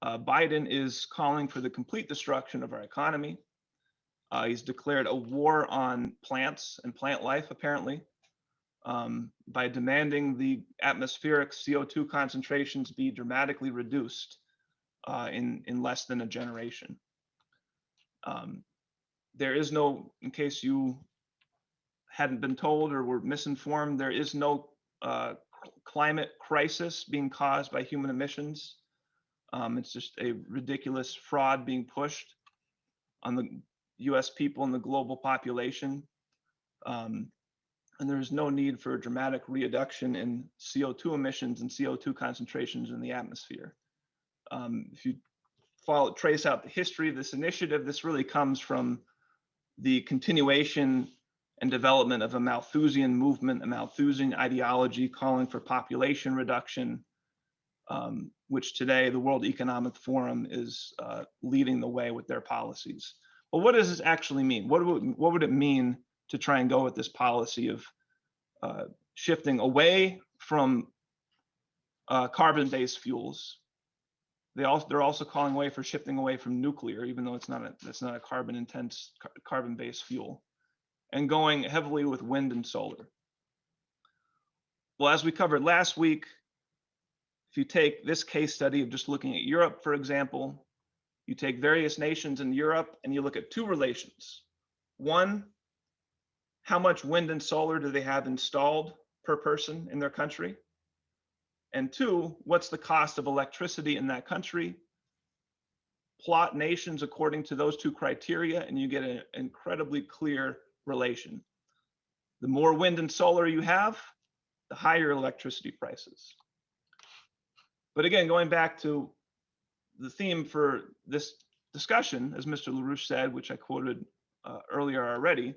Biden is calling for the complete destruction of our economy. He's declared a war on plants and plant life, apparently, by demanding the atmospheric CO2 concentrations be dramatically reduced in less than a generation. There is no, in case you hadn't been told or were misinformed, there is no climate crisis being caused by human emissions. It's just a ridiculous fraud being pushed on the US people and the global population. And there's no need for a dramatic reduction in CO2 emissions and CO2 concentrations in the atmosphere. If you trace out the history of this initiative, this really comes from the continuation and development of a Malthusian movement, a Malthusian ideology calling for population reduction, which today the World Economic Forum is leading the way with their policies. Well, what does this actually mean? What would it mean to try and go with this policy of shifting away from carbon-based fuels? They're also calling away for shifting away from nuclear, even though it's not a carbon-based fuel, and going heavily with wind and solar. Well, as we covered last week, if you take this case study of just looking at Europe, for example, you take various nations in Europe and you look at two relations. One, how much wind and solar do they have installed per person in their country? And two, what's the cost of electricity in that country? Plot nations according to those two criteria, and you get an incredibly clear relation. The more wind and solar you have, the higher electricity prices. But again, going back to the theme for this discussion, as Mr. LaRouche said, which I quoted earlier already,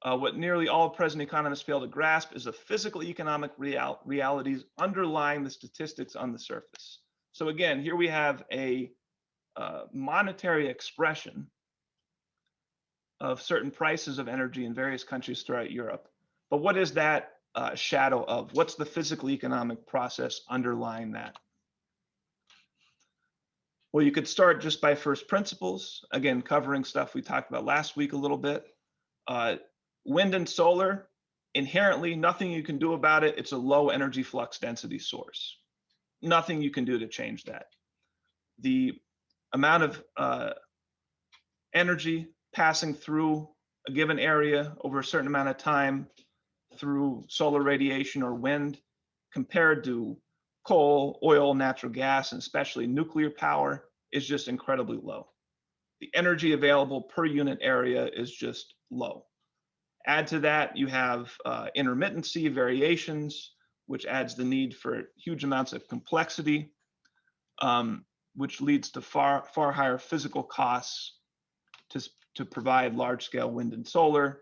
what nearly all present economists fail to grasp is the physical economic realities underlying the statistics on the surface. So again, here we have a monetary expression of certain prices of energy in various countries throughout Europe. But what is that shadow of? What's the physical economic process underlying that? Well, you could start just by first principles, again, covering stuff we talked about last week a little bit. Wind and solar, inherently, nothing you can do about it. It's a low energy flux density source. Nothing you can do to change that. The amount of energy passing through a given area over a certain amount of time through solar radiation or wind compared to coal, oil, natural gas, and especially nuclear power is just incredibly low. The energy available per unit area is just low. Add to that, you have intermittency, variations, which adds the need for huge amounts of complexity, which leads to far higher physical costs to provide large-scale wind and solar.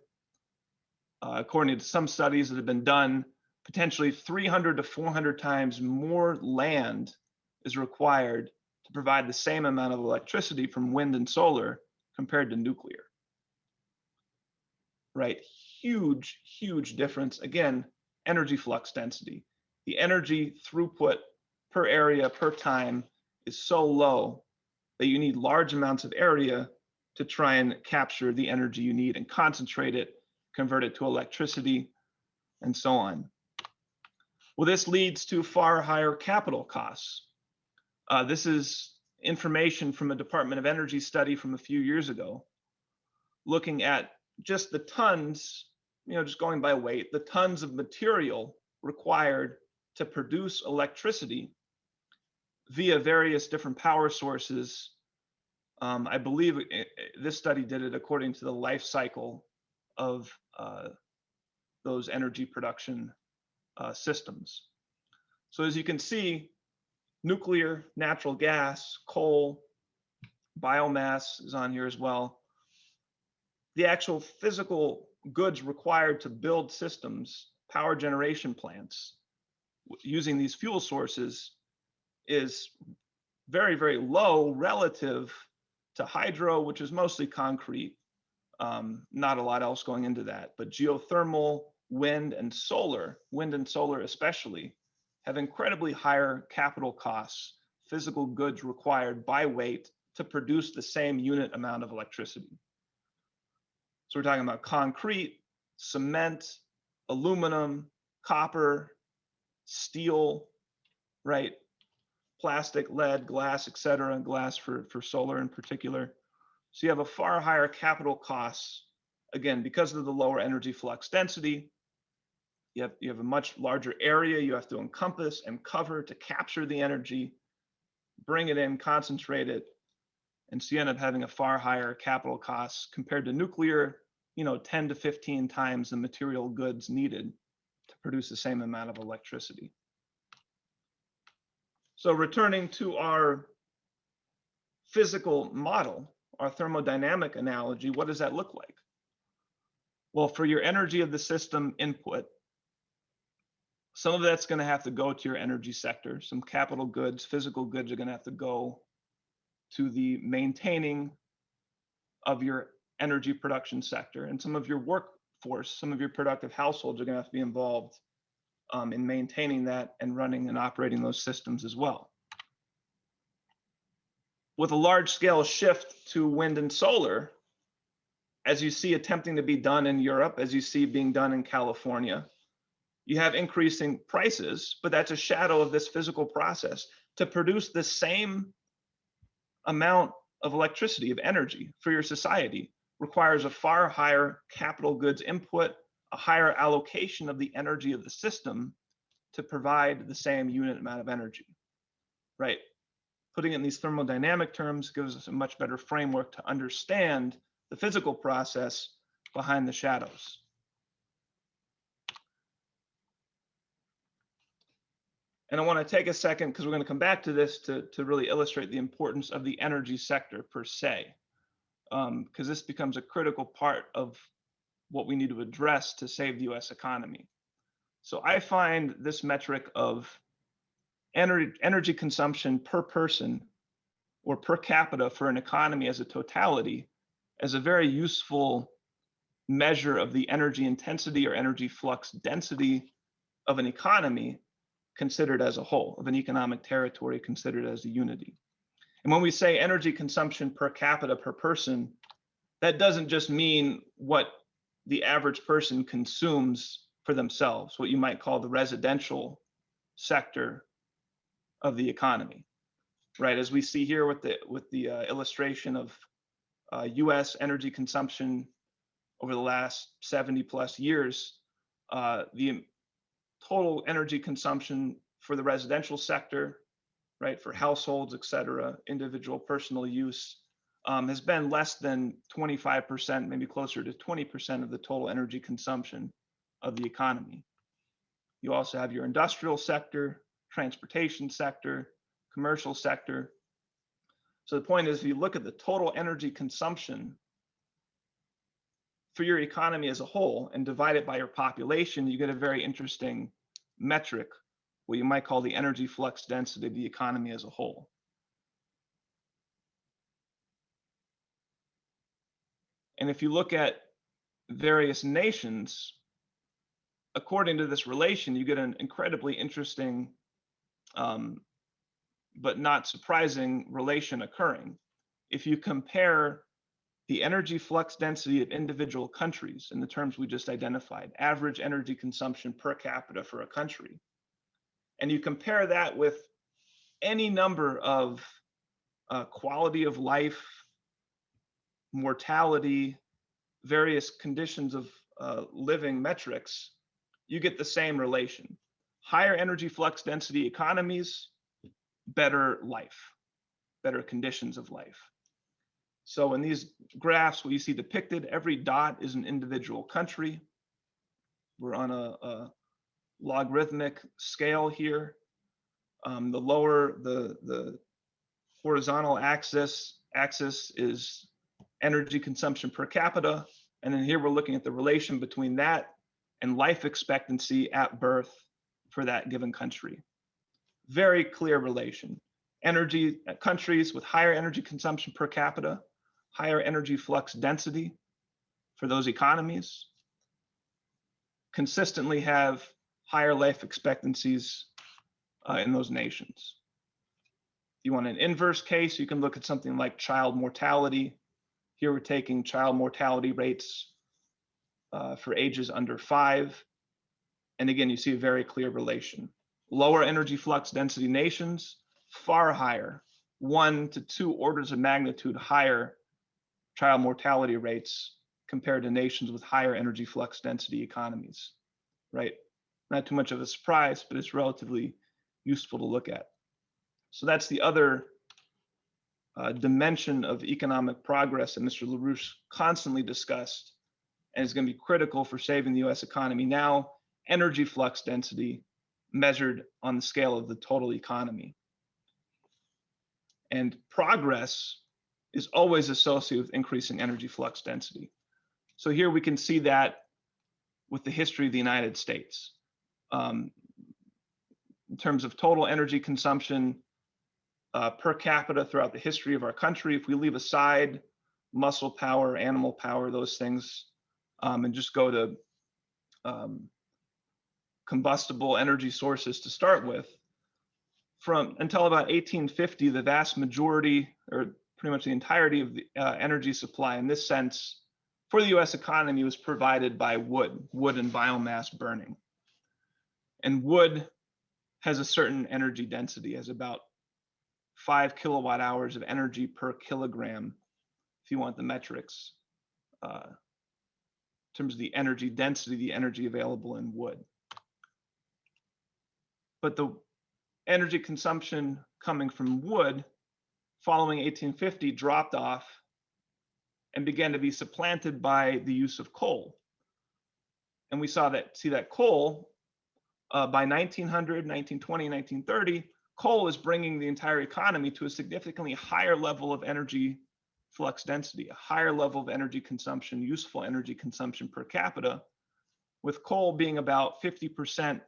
According to some studies that have been done, potentially 300 to 400 times more land is required to provide the same amount of electricity from wind and solar compared to nuclear. Right? Huge, huge difference. Again, energy flux density. The energy throughput per area per time is so low that you need large amounts of area to try and capture the energy you need and concentrate it, convert it to electricity, and so on. Well, this leads to far higher capital costs. This is information from a Department of Energy study from a few years ago, looking at just the tons, just going by weight, the tons of material required to produce electricity via various different power sources. I believe this study did it according to the life cycle of those energy production systems. So as you can see, nuclear, natural gas, coal, biomass is on here as well. The actual physical goods required to build systems, power generation plants, using these fuel sources is very, very low relative to hydro, which is mostly concrete. Not a lot else going into that, but geothermal, wind and solar especially, have incredibly higher capital costs physical goods required by weight to produce the same unit amount of electricity. So we're talking about concrete, cement, aluminum, copper, steel, right? Plastic, lead, glass, etc., and glass for solar in particular. So you have a far higher capital costs, again, because of the lower energy flux density. You have a much larger area you have to encompass and cover to capture the energy, bring it in, concentrate it, and so you end up having a far higher capital costs compared to nuclear, 10 to 15 times the material goods needed to produce the same amount of electricity. So returning to our physical model, our thermodynamic analogy, what does that look like? Well, for your energy of the system input, some of that's going to have to go to your energy sector. Some capital goods, physical goods are going to have to go to the maintaining of your energy production sector. And some of your workforce, some of your productive households are going to have to be involved in maintaining that and running and operating those systems as well. With a large scale shift to wind and solar, as you see attempting to be done in Europe, as you see being done in California, you have increasing prices, but that's a shadow of this physical process. To produce the same amount of electricity, of energy for your society requires a far higher capital goods input, a higher allocation of the energy of the system to provide the same unit amount of energy, right? Putting it in these thermodynamic terms gives us a much better framework to understand the physical process behind the shadows. And I want to take a second, because we're going to come back to this, to really illustrate the importance of the energy sector per se, because this becomes a critical part of what we need to address to save the US economy. So I find this metric of energy consumption per person or per capita for an economy as a totality as a very useful measure of the energy intensity or energy flux density of an economy considered as a whole, of an economic territory considered as a unity. And when we say energy consumption per capita per person, that doesn't just mean what the average person consumes for themselves, what you might call the residential sector of the economy, right? As we see here with the illustration of US energy consumption over the last 70 plus years, the total energy consumption for the residential sector, right, for households, et cetera, individual personal use, has been less than 25%, maybe closer to 20% of the total energy consumption of the economy. You also have your industrial sector, transportation sector, commercial sector. So the point is, if you look at the total energy consumption for your economy as a whole and divide it by your population, you get a very interesting metric, what you might call the energy flux density of the economy as a whole. And if you look at various nations, according to this relation, you get an incredibly interesting, but not surprising relation occurring. If you compare the energy flux density of individual countries in the terms we just identified, average energy consumption per capita for a country, and you compare that with any number of quality of life, mortality, various conditions of living metrics, you get the same relation. Higher energy flux density economies, better life, better conditions of life. So in these graphs, what you see depicted, every dot is an individual country. We're on a logarithmic scale here. The lower, the horizontal axis is energy consumption per capita. And then here we're looking at the relation between that and life expectancy at birth for that given country. Very clear relation. Countries with higher energy consumption per capita, higher energy flux density for those economies, consistently have higher life expectancies in those nations. If you want an inverse case, you can look at something like child mortality. Here we're taking child mortality rates for ages under 5. And again, you see a very clear relation. Lower energy flux density nations, far higher, 1 to 2 orders of magnitude higher child mortality rates compared to nations with higher energy flux density economies, right? Not too much of a surprise, but it's relatively useful to look at. So that's the other dimension of economic progress that Mr. LaRouche constantly discussed and is going to be critical for saving the US economy now, energy flux density measured on the scale of the total economy. And progress is always associated with increasing energy flux density. So here we can see that with the history of the United States. In terms of total energy consumption per capita throughout the history of our country, if we leave aside muscle power, animal power, those things, and just go to combustible energy sources to start with, from until about 1850, the vast majority, or pretty much the entirety of the energy supply in this sense for the US economy was provided by wood and biomass burning. And wood has a certain energy density, has about 5 kilowatt hours of energy per kilogram, if you want the metrics, in terms of the energy density, the energy available in wood. But the energy consumption coming from wood following 1850 dropped off and began to be supplanted by the use of coal. And we see that coal by 1900, 1920, 1930, coal is bringing the entire economy to a significantly higher level of energy flux density, a higher level of energy consumption, useful energy consumption per capita, with coal being about 50%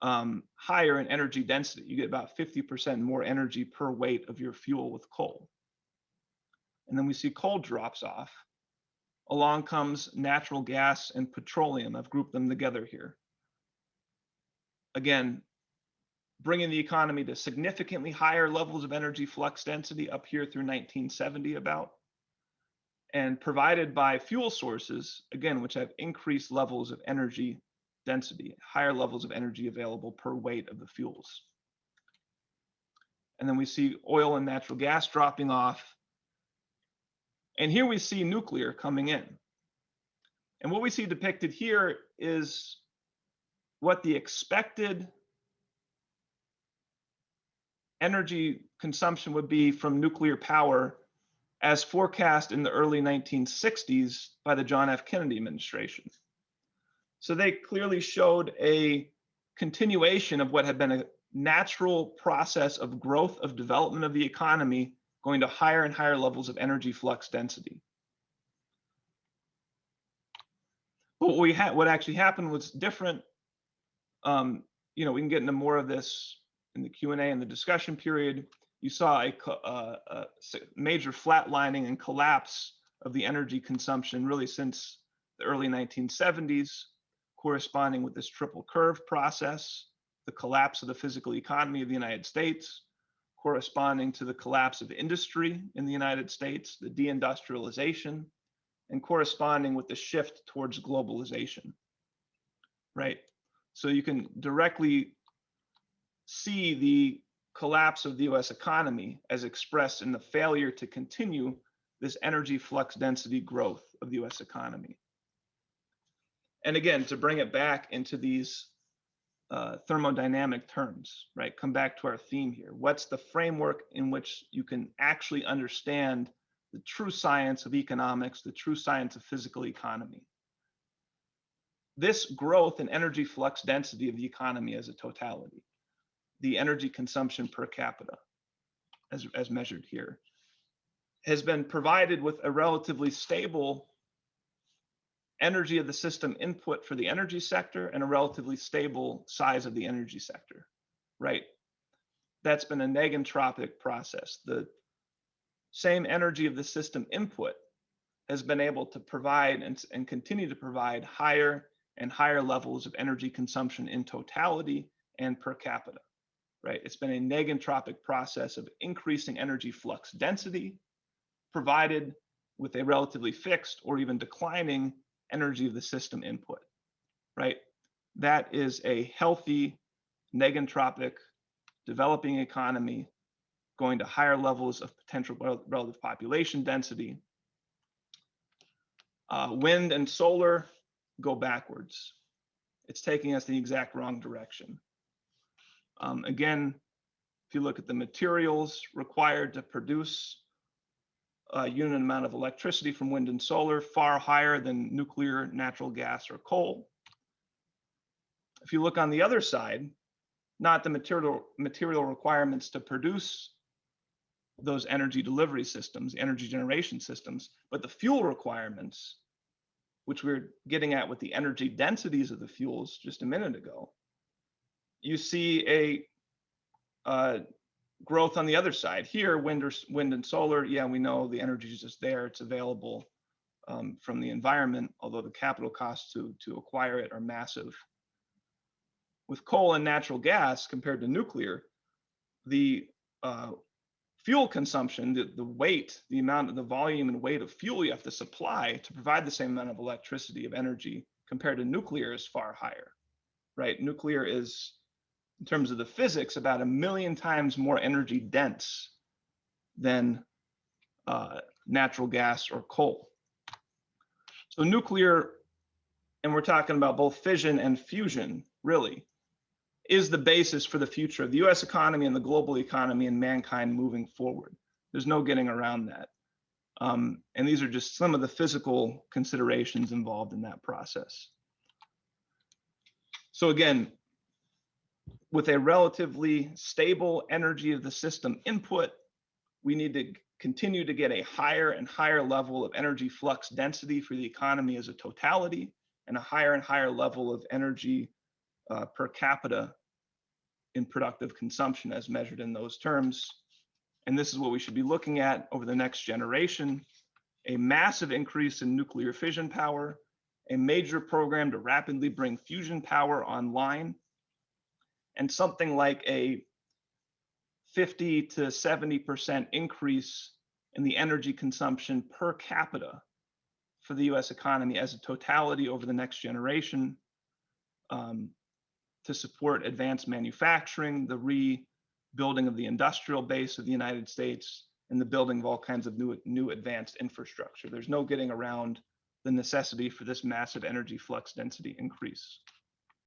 higher in energy density. You get about 50% more energy per weight of your fuel with coal. And then we see coal drops off. Along comes natural gas and petroleum. I've grouped them together here. Again, bringing the economy to significantly higher levels of energy flux density up here through 1970 about, and provided by fuel sources, again, which have increased levels of energy density, higher levels of energy available per weight of the fuels. And then we see oil and natural gas dropping off. And here we see nuclear coming in. And what we see depicted here is what the expected energy consumption would be from nuclear power as forecast in the early 1960s by the John F. Kennedy administration. So they clearly showed a continuation of what had been a natural process of growth of development of the economy, going to higher and higher levels of energy flux density. But what actually happened was different. We can get into more of this in the Q&A and the discussion period. You saw a major flatlining and collapse of the energy consumption really since the early 1970s, corresponding with this triple curve process, the collapse of the physical economy of the United States, corresponding to the collapse of industry in the United States, the deindustrialization, and corresponding with the shift towards globalization, right? So you can directly see the collapse of the US economy as expressed in the failure to continue this energy flux density growth of the US economy. And again, to bring it back into these thermodynamic terms, right? Come back to our theme here. What's the framework in which you can actually understand the true science of economics, the true science of physical economy? This growth in energy flux density of the economy as a totality, the energy consumption per capita, as measured here, has been provided with a relatively stable energy of the system input for the energy sector and a relatively stable size of the energy sector, right? That's been a negentropic process. The same energy of the system input has been able to provide and continue to provide higher and higher levels of energy consumption in totality and per capita. right? It's been a negentropic process of increasing energy flux density provided with a relatively fixed or even declining energy of the system input, right? That is a healthy, negentropic, developing economy going to higher levels of potential relative population density. Wind and solar go backwards. It's taking us the exact wrong direction. Again, if you look at the materials required to produce a unit amount of electricity from wind and solar, far higher than nuclear, natural gas, or coal. If you look on the other side, not the material requirements to produce those energy delivery systems, energy generation systems, but the fuel requirements, which we were getting at with the energy densities of the fuels just a minute ago, you see a growth on the other side. Here, wind and solar, yeah, we know the energy is just there, it's available from the environment, although the capital costs to acquire it are massive. With coal and natural gas compared to nuclear, the fuel consumption, the weight, the amount of the volume and weight of fuel you have to supply to provide the same amount of electricity, of energy, compared to nuclear is far higher, right? Nuclear is, in terms of the physics, about 1 million times more energy dense than natural gas or coal. So nuclear, and we're talking about both fission and fusion, really, is the basis for the future of the US economy and the global economy and mankind moving forward. There's no getting around that. And these are just some of the physical considerations involved in that process. So again, with a relatively stable energy of the system input, we need to continue to get a higher and higher level of energy flux density for the economy as a totality, and a higher and higher level of energy per capita in productive consumption as measured in those terms. And this is what we should be looking at over the next generation: a massive increase in nuclear fission power, a major program to rapidly bring fusion power online, and something like a 50 to 70% increase in the energy consumption per capita for the US economy as a totality over the next generation, to support advanced manufacturing, the rebuilding of the industrial base of the United States, and the building of all kinds of new advanced infrastructure. There's no getting around the necessity for this massive energy flux density increase.